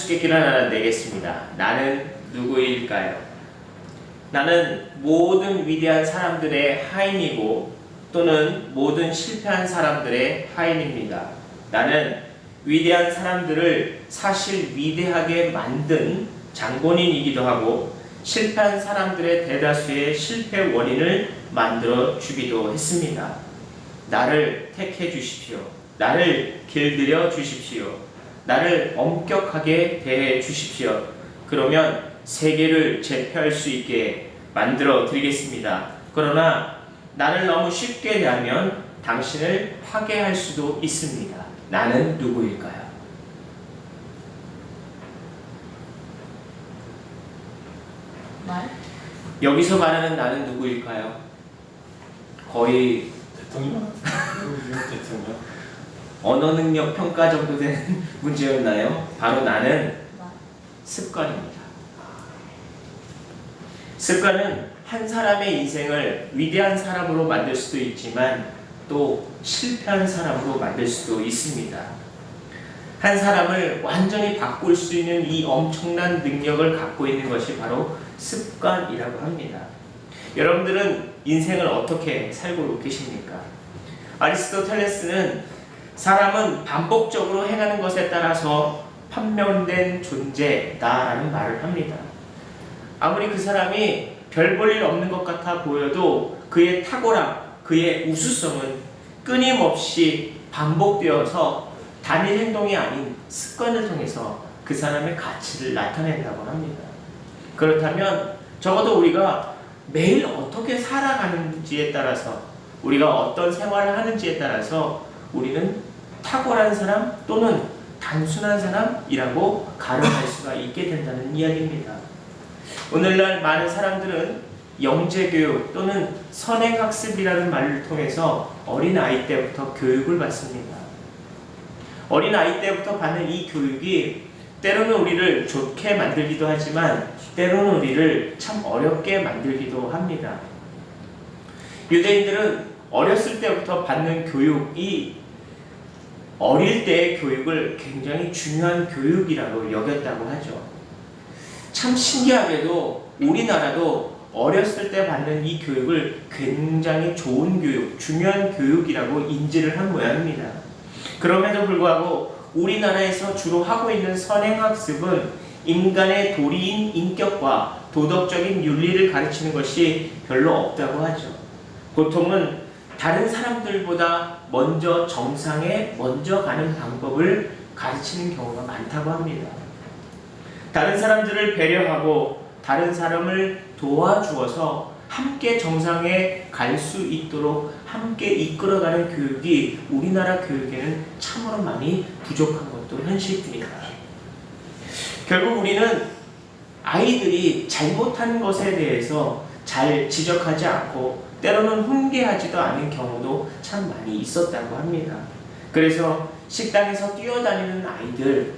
수수께끼를 하나 내겠습니다. 나는 누구일까요? 나는 모든 위대한 사람들의 하인이고 또는 모든 실패한 사람들의 하인입니다. 나는 위대한 사람들을 사실 위대하게 만든 장본인이기도 하고 실패한 사람들의 대다수의 실패 원인을 만들어 주기도 했습니다. 나를 택해 주십시오. 나를 길들여 주십시오. 나를 엄격하게 대해 주십시오. 그러면 세계를 제패할 수 있게 만들어 드리겠습니다. 그러나 나를 너무 쉽게 대하면 당신을 파괴할 수도 있습니다. 나는 누구일까요? 여기서 말하는 나는 누구일까요? 거의 대통령? 대통령? 언어 능력 평가 정도 되는 문제였나요? 바로 나는 습관입니다. 습관은 한 사람의 인생을 위대한 사람으로 만들 수도 있지만 또 실패한 사람으로 만들 수도 있습니다. 한 사람을 완전히 바꿀 수 있는 이 엄청난 능력을 갖고 있는 것이 바로 습관이라고 합니다. 여러분들은 인생을 어떻게 살고 계십니까? 아리스토텔레스는 사람은 반복적으로 행하는 것에 따라서 판명된 존재다라는 말을 합니다. 아무리 그 사람이 별 볼 일 없는 것 같아 보여도 그의 탁월함, 그의 우수성은 끊임없이 반복되어서 단일 행동이 아닌 습관을 통해서 그 사람의 가치를 나타낸다고 합니다. 그렇다면 적어도 우리가 매일 어떻게 살아가는지에 따라서 우리가 어떤 생활을 하는지에 따라서 우리는 탁월한 사람 또는 단순한 사람이라고 가름할 수가 있게 된다는 이야기입니다. 오늘날 많은 사람들은 영재교육 또는 선행학습이라는 말을 통해서 어린아이 때부터 교육을 받습니다. 어린아이 때부터 받는 이 교육이 때로는 우리를 좋게 만들기도 하지만 때로는 우리를 참 어렵게 만들기도 합니다. 유대인들은 어렸을 때부터 받는 교육이 어릴 때의 교육을 굉장히 중요한 교육이라고 여겼다고 하죠. 참 신기하게도 우리나라도 어렸을 때 받는 이 교육을 굉장히 좋은 교육, 중요한 교육이라고 인지를 한 모양입니다. 그럼에도 불구하고 우리나라에서 주로 하고 있는 선행학습은 인간의 도리인 인격과 도덕적인 윤리를 가르치는 것이 별로 없다고 하죠. 보통은 다른 사람들보다 먼저 정상에 먼저 가는 방법을 가르치는 경우가 많다고 합니다. 다른 사람들을 배려하고 다른 사람을 도와주어서 함께 정상에 갈 수 있도록 함께 이끌어가는 교육이 우리나라 교육에는 참으로 많이 부족한 것도 현실입니다. 결국 우리는 아이들이 잘못한 것에 대해서 잘 지적하지 않고 때로는 훈계하지도 않은 경우도 참 많이 있었다고 합니다. 그래서 식당에서 뛰어다니는 아이들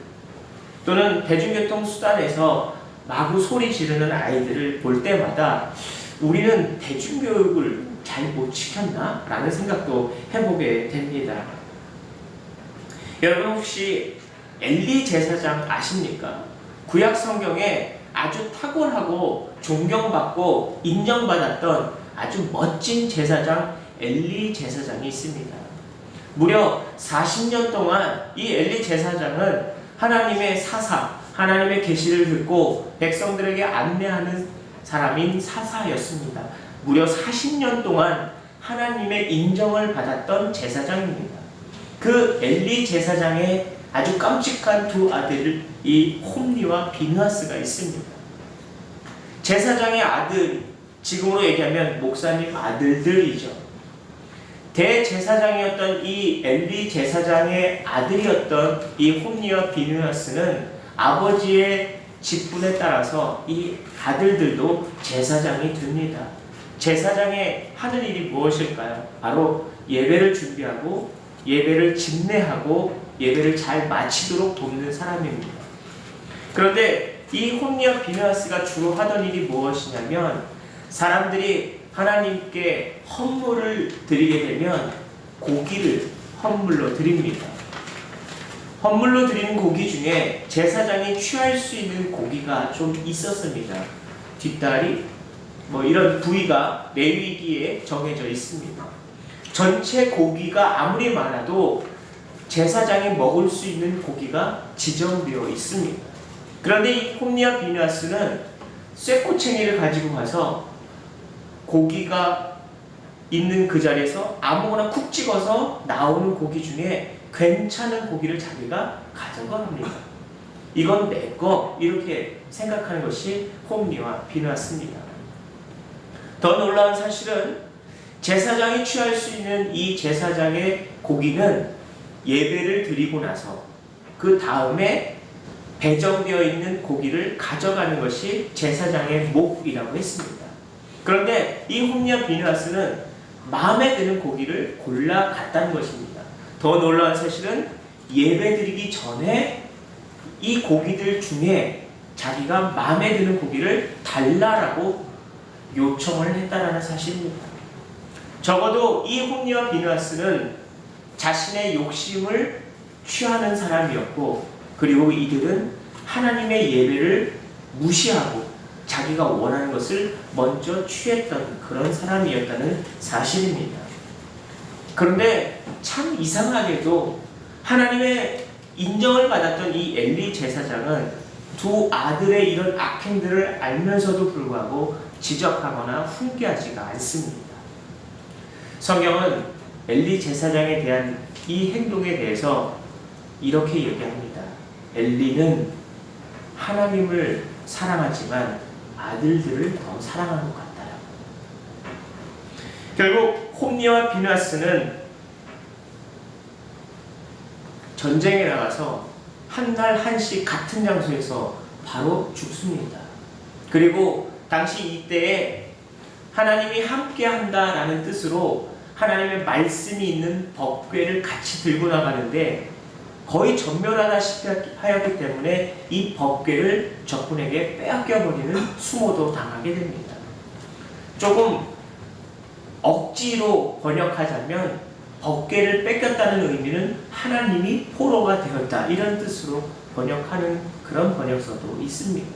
또는 대중교통 수단에서 마구 소리 지르는 아이들을 볼 때마다 우리는 대중교육을 잘 못 지켰나? 라는 생각도 해보게 됩니다. 여러분 혹시 엘리 제사장 아십니까? 구약 성경에 아주 탁월하고 존경받고 인정받았던 아주 멋진 제사장 엘리 제사장이 있습니다. 무려 40년 동안 이 엘리 제사장은 하나님의 사사, 하나님의 계시를 듣고 백성들에게 안내하는 사람인 사사였습니다. 무려 40년 동안 하나님의 인정을 받았던 제사장입니다. 그 엘리 제사장의 아주 깜찍한 두 아들이 홈리와 비느하스가 있습니다. 제사장의 아들, 지금으로 얘기하면 목사님 아들들이죠. 대제사장이었던 이 엘리 제사장의 아들이었던 이 홈리와 비느하스는 아버지의 직분에 따라서 이 아들들도 제사장이 됩니다. 제사장의 하는 일이 무엇일까요? 바로 예배를 준비하고 예배를 집례하고 예배를 잘 마치도록 돕는 사람입니다. 그런데 이 홈리와 비느하스가 주로 하던 일이 무엇이냐면 사람들이 하나님께 헌물을 드리게 되면 고기를 헌물로 드립니다. 헌물로 드리는 고기 중에 제사장이 취할 수 있는 고기가 좀 있었습니다. 뒷다리, 뭐 이런 부위가 레위기에 정해져 있습니다. 전체 고기가 아무리 많아도 제사장이 먹을 수 있는 고기가 지정되어 있습니다. 그런데 이 홈리와 비느하스는 쇠꼬챙이를 가지고 가서 고기가 있는 그 자리에서 아무거나 쿡 찍어서 나오는 고기 중에 괜찮은 고기를 자기가 가져갑니다. 이건 내 거, 이렇게 생각하는 것이 홈리와 비느하스입니다. 더 놀라운 사실은 제사장이 취할 수 있는 이 제사장의 고기는 예배를 드리고 나서 그 다음에 배정되어 있는 고기를 가져가는 것이 제사장의 몫이라고 했습니다. 그런데 이 홈리와 비느하스는 마음에 드는 고기를 골라 갔다는 것입니다. 더 놀라운 사실은 예배드리기 전에 이 고기들 중에 자기가 마음에 드는 고기를 달라라고 요청을 했다는 사실입니다. 적어도 이 홈리와 비느하스는 자신의 욕심을 취하는 사람이었고, 그리고 이들은 하나님의 예배를 무시하고 자기가 원하는 것을 먼저 취했던 그런 사람이었다는 사실입니다. 그런데 참 이상하게도 하나님의 인정을 받았던 이 엘리 제사장은 두 아들의 이런 악행들을 알면서도 불구하고 지적하거나 훈계하지가 않습니다. 성경은 엘리 제사장에 대한 이 행동에 대해서 이렇게 얘기합니다. 엘리는 하나님을 사랑하지만 아들들을 더 사랑하는 것 같다. 결국 홈리와 비느하스는 전쟁에 나가서 한 날 한씩 같은 장소에서 바로 죽습니다. 그리고 당시 이때에 하나님이 함께 한다라는 뜻으로 하나님의 말씀이 있는 법궤를 같이 들고 나가는데 거의 전멸하다시피 하였기 때문에 이 법궤를 적군에게 빼앗겨버리는 수모도 당하게 됩니다. 조금 억지로 번역하자면 법궤를 뺏겼다는 의미는 하나님이 포로가 되었다, 이런 뜻으로 번역하는 그런 번역서도 있습니다.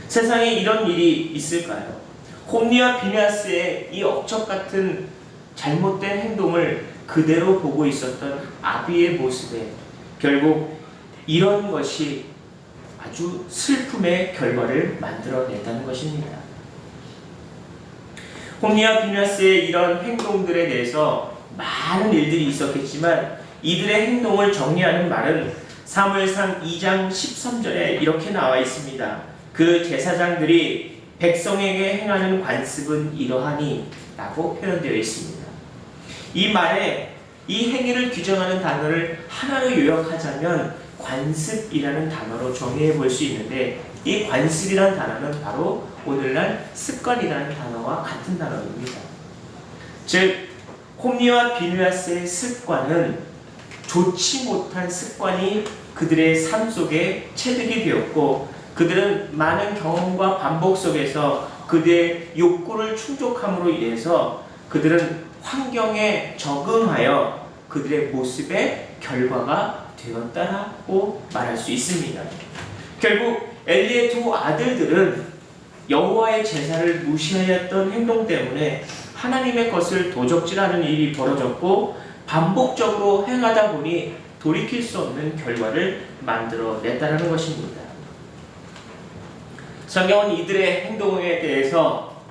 세상에 이런 일이 있을까요? 홈리와 비느하스의 이 억척 같은 잘못된 행동을 그대로 보고 있었던 아비의 모습에 결국 이런 것이 아주 슬픔의 결과를 만들어냈다는 것입니다. 홈리와 비느하스의 이런 행동들에 대해서 많은 일들이 있었겠지만 이들의 행동을 정리하는 말은 사무엘상 2장 13절에 이렇게 나와 있습니다. 그 제사장들이 백성에게 행하는 관습은 이러하니 라고 표현되어 있습니다. 이 말에 이 행위를 규정하는 단어를 하나로 요약하자면 관습이라는 단어로 정의해 볼 수 있는데, 이 관습이라는 단어는 바로 오늘날 습관이라는 단어와 같은 단어입니다. 즉 홈리와 비느하스의 습관은 좋지 못한 습관이 그들의 삶 속에 체득이 되었고, 그들은 많은 경험과 반복 속에서 그들의 욕구를 충족함으로 인해서 그들은 환경에 적응하여 그들의 모습의 결과가 되었다라고 말할 수 있습니다. 결국 엘리의 두 아들들은 여호와의 제사를 무시하였던 행동 때문에 하나님의 것을 도적질하는 일이 벌어졌고, 반복적으로 행하다 보니 돌이킬 수 없는 결과를 만들어냈다는 것입니다. 성경은 이들의 행동에 대해서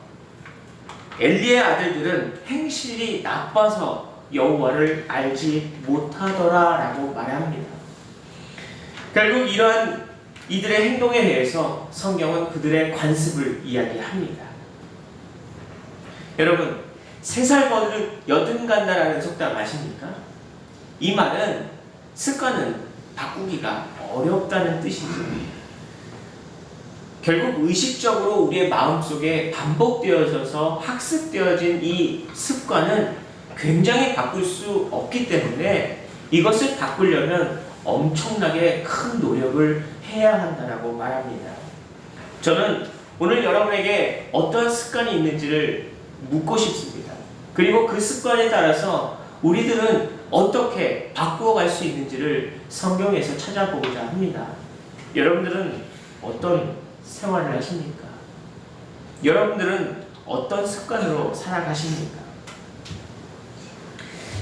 엘리의 아들들은 행실이 나빠서 여호와를 알지 못하더라라고 말합니다. 결국 이러한 이들의 행동에 대해서 성경은 그들의 관습을 이야기합니다. 여러분, 3살 버릇 여든 간다라는 속담 아십니까? 이 말은 습관은 바꾸기가 어렵다는 뜻이죠. 결국 의식적으로 우리의 마음속에 반복되어져서 학습되어진 이 습관은 굉장히 바꿀 수 없기 때문에 이것을 바꾸려면 엄청나게 큰 노력을 해야 한다고 말합니다. 저는 오늘 여러분에게 어떤 습관이 있는지를 묻고 싶습니다. 그리고 그 습관에 따라서 우리들은 어떻게 바꾸어 갈 수 있는지를 성경에서 찾아보고자 합니다. 여러분들은 어떤 생활을 하십니까? 여러분들은 어떤 습관으로 살아가십니까?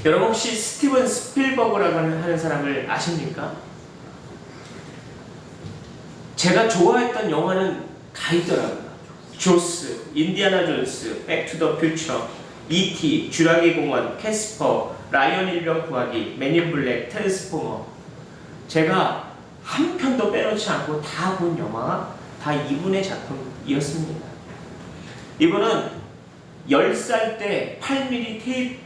여러분 혹시 스티븐 스필버그라고 하는 사람을 아십니까? 제가 좋아했던 영화는 다 있더라고요. 조스, 인디아나 존스, 백투더 퓨처, E.T., 쥐라기 공원, 캐스퍼, 라이언 일병 구하기, 맨인 블랙, 트랜스포머. 제가 한 편도 빼놓지 않고 다 본 영화가 다 이분의 작품이었습니다. 이분은 10살 때 8mm 테이프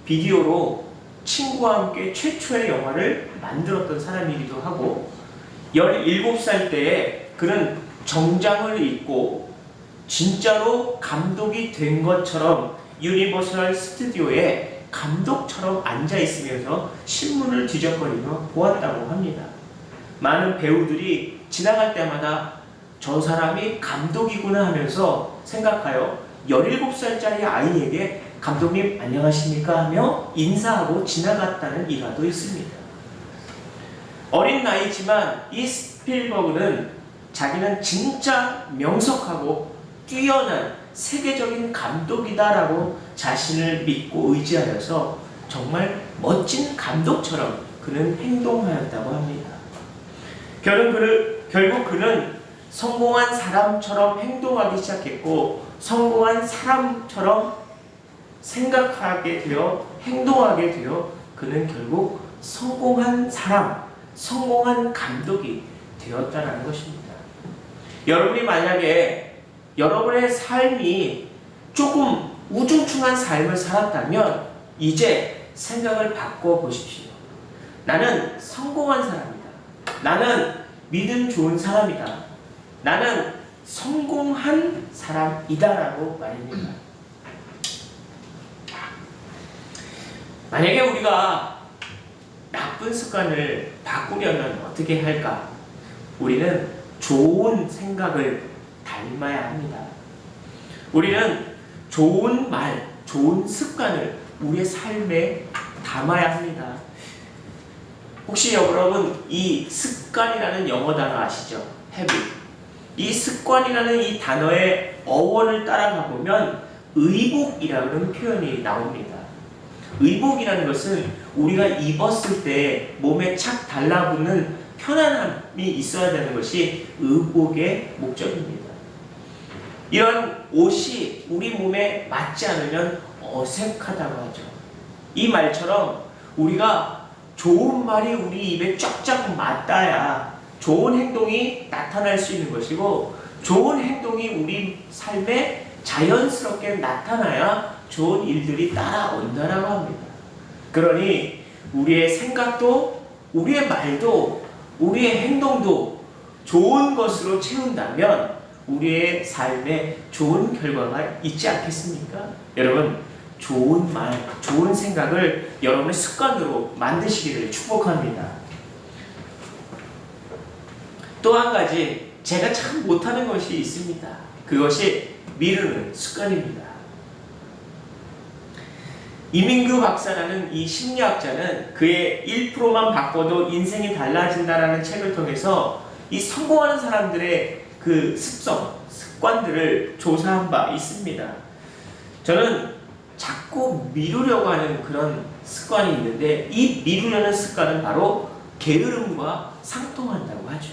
비디오로 친구와 함께 최초의 영화를 만들었던 사람이기도 하고 17살 때에 그는 정장을 입고 진짜로 감독이 된 것처럼 유니버설 스튜디오에 감독처럼 앉아있으면서 신문을 뒤적거리며 보았다고 합니다. 많은 배우들이 지나갈 때마다 저 사람이 감독이구나 하면서 생각하여 17살짜리 아이에게 감독님 안녕하십니까 하며 인사하고 지나갔다는 일화도 있습니다. 어린 나이지만 이 스필버그는 자기는 진짜 명석하고 뛰어난 세계적인 감독이다라고 자신을 믿고 의지하여서 정말 멋진 감독처럼 그는 행동하였다고 합니다. 결국 그는 성공한 사람처럼 행동하기 시작했고 성공한 사람처럼 생각하게 되어 행동하게 되어 그는 결국 성공한 사람, 성공한 감독이 되었다는 것입니다. 여러분이 만약에 여러분의 삶이 조금 우중충한 삶을 살았다면 이제 생각을 바꿔 보십시오. 나는 성공한 사람이다. 나는 믿음 좋은 사람이다. 나는 성공한 사람이다라고 말입니다. 만약에 우리가 나쁜 습관을 바꾸려면 어떻게 할까? 우리는 좋은 생각을 닮아야 합니다. 우리는 좋은 말, 좋은 습관을 우리의 삶에 담아야 합니다. 혹시 여러분 이 습관이라는 영어 단어 아시죠? habit. 이 습관이라는 이 단어의 어원을 따라가 보면 의복이라는 표현이 나옵니다. 의복이라는 것은 우리가 입었을 때 몸에 착 달라붙는 편안함이 있어야 되는 것이 의복의 목적입니다. 이런 옷이 우리 몸에 맞지 않으면 어색하다고 하죠. 이 말처럼 우리가 좋은 말이 우리 입에 쫙쫙 맞닿아야 좋은 행동이 나타날 수 있는 것이고 좋은 행동이 우리 삶에 자연스럽게 나타나야 좋은 일들이 따라온다라고 합니다. 그러니 우리의 생각도 우리의 말도 우리의 행동도 좋은 것으로 채운다면 우리의 삶에 좋은 결과가 있지 않겠습니까? 여러분 좋은 말, 좋은 생각을 여러분의 습관으로 만드시기를 축복합니다. 또 한 가지 제가 참 못하는 것이 있습니다. 그것이 미루는 습관입니다. 이민규 박사라는 이 심리학자는 그의 1%만 바꿔도 인생이 달라진다라는 책을 통해서 이 성공하는 사람들의 그 습관들을 조사한 바 있습니다. 저는 자꾸 미루려고 하는 그런 습관이 있는데 이 미루려는 습관은 바로 게으름과 상통한다고 하죠.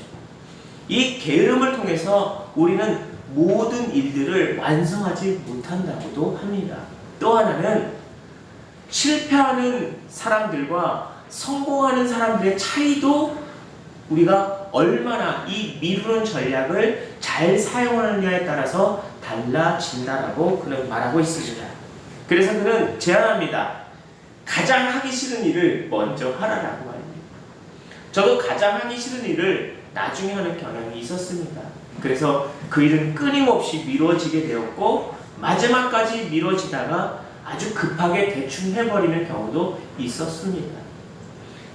이 게으름을 통해서 우리는 모든 일들을 완성하지 못한다고도 합니다. 또 하나는 실패하는 사람들과 성공하는 사람들의 차이도 우리가 얼마나 이 미루는 전략을 잘 사용하느냐에 따라서 달라진다라고 그는 말하고 있습니다. 그래서 그는 제안합니다. 가장 하기 싫은 일을 먼저 하라라고 말입니다. 저도 가장 하기 싫은 일을 나중에 하는 경향이 있었습니다. 그래서 그 일은 끊임없이 미뤄지게 되었고 마지막까지 미뤄지다가 아주 급하게 대충 해버리는 경우도 있었습니다.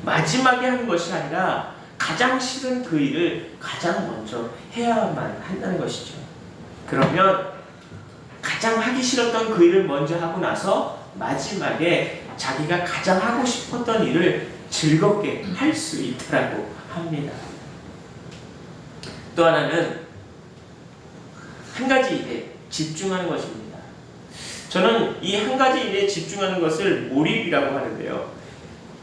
마지막에 하는 것이 아니라 가장 싫은 그 일을 가장 먼저 해야만 한다는 것이죠. 그러면 가장 하기 싫었던 그 일을 먼저 하고 나서 마지막에 자기가 가장 하고 싶었던 일을 즐겁게 할 수 있다고 합니다. 또 하나는 한 가지 일에 집중하는 것입니다. 저는 이 한 가지 일에 집중하는 것을 몰입이라고 하는데요.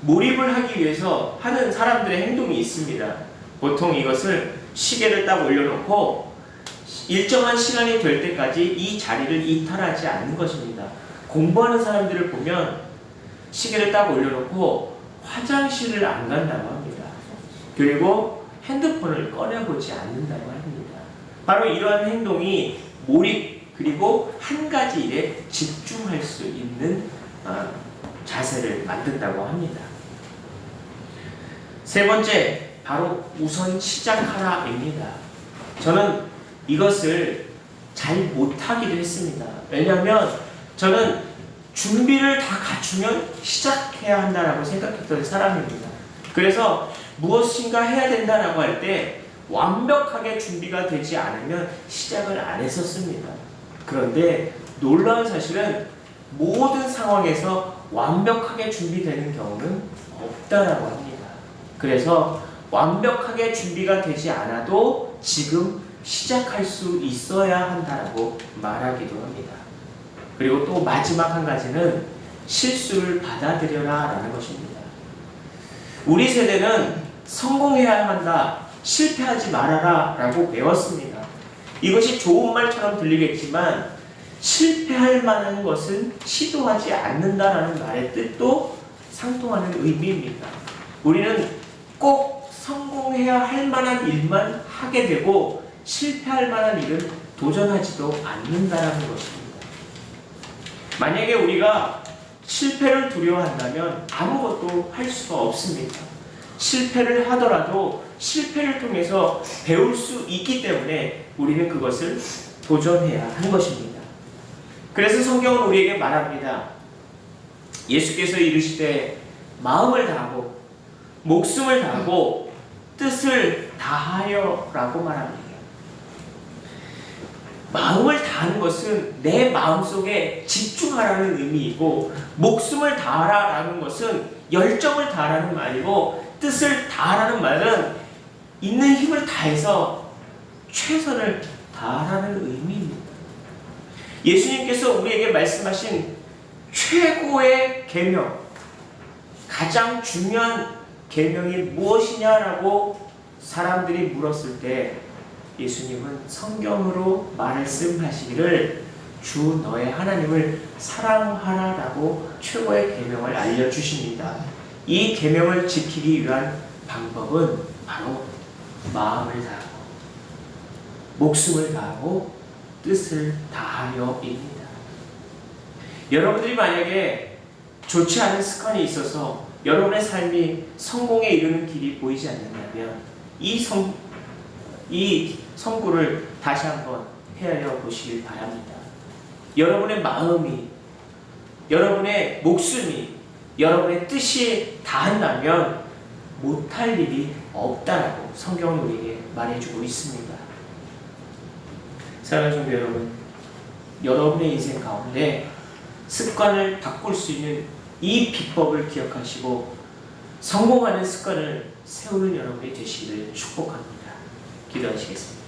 몰입을 하기 위해서 하는 사람들의 행동이 있습니다. 보통 이것을 시계를 딱 올려놓고 일정한 시간이 될 때까지 이 자리를 이탈하지 않는 것입니다. 공부하는 사람들을 보면 시계를 딱 올려놓고 화장실을 안 간다고 합니다. 그리고 핸드폰을 꺼내보지 않는다고 합니다. 바로 이러한 행동이 몰입 그리고 한 가지 일에 집중할 수 있는 자세를 만든다고 합니다. 세 번째, 바로 우선 시작하라입니다. 저는 이것을 잘 못하기도 했습니다. 왜냐하면 저는 준비를 다 갖추면 시작해야 한다라고 생각했던 사람입니다. 그래서 무엇인가 해야 된다라고 할 때 완벽하게 준비가 되지 않으면 시작을 안 했었습니다. 그런데 놀라운 사실은 모든 상황에서 완벽하게 준비되는 경우는 없다라고 합니다. 그래서 완벽하게 준비가 되지 않아도 지금 시작할 수 있어야 한다라고 말하기도 합니다. 그리고 또 마지막 한 가지는 실수를 받아들여라 라는 것입니다. 우리 세대는 성공해야 한다, 실패하지 말아라 라고 배웠습니다. 이것이 좋은 말처럼 들리겠지만 실패할 만한 것은 시도하지 않는다라는 말의 뜻도 상통하는 의미입니다. 우리는 꼭 성공해야 할 만한 일만 하게 되고 실패할 만한 일은 도전하지도 않는다라는 것입니다. 만약에 우리가 실패를 두려워한다면 아무것도 할 수가 없습니다. 실패를 하더라도 실패를 통해서 배울 수 있기 때문에 우리는 그것을 도전해야 하는 것입니다. 그래서 성경은 우리에게 말합니다. 예수께서 이르시되 마음을 다하고 목숨을 다하고 뜻을 다하여 라고 말합니다. 마음을 다하는 것은 내 마음속에 집중하라는 의미이고 목숨을 다하라라는 것은 열정을 다하라는 말이고 뜻을 다하라는 말은 있는 힘을 다해서 최선을 다하라는 의미입니다. 예수님께서 우리에게 말씀하신 최고의 계명, 가장 중요한 계명이 무엇이냐라고 사람들이 물었을 때 예수님은 성경으로 말씀하시기를 주 너의 하나님을 사랑하라라고 최고의 계명을 알려주십니다. 이 계명을 지키기 위한 방법은 바로 마음을 다하고 목숨을 다하고 뜻을 다하여입니다. 여러분들이 만약에 좋지 않은 습관이 있어서 여러분의 삶이 성공에 이르는 길이 보이지 않는다면 이 선고를 다시 한번 헤아려 보시길 바랍니다. 여러분의 마음이, 여러분의 목숨이, 여러분의 뜻이 다한다면 못할 일이 없다라고 성경은 우리에게 말해주고 있습니다. 사랑하는 성도 여러분, 여러분의 인생 가운데 습관을 바꿀 수 있는 이 비법을 기억하시고 성공하는 습관을 세우는 여러분이 되시기를 축복합니다. 기도하시겠습니다.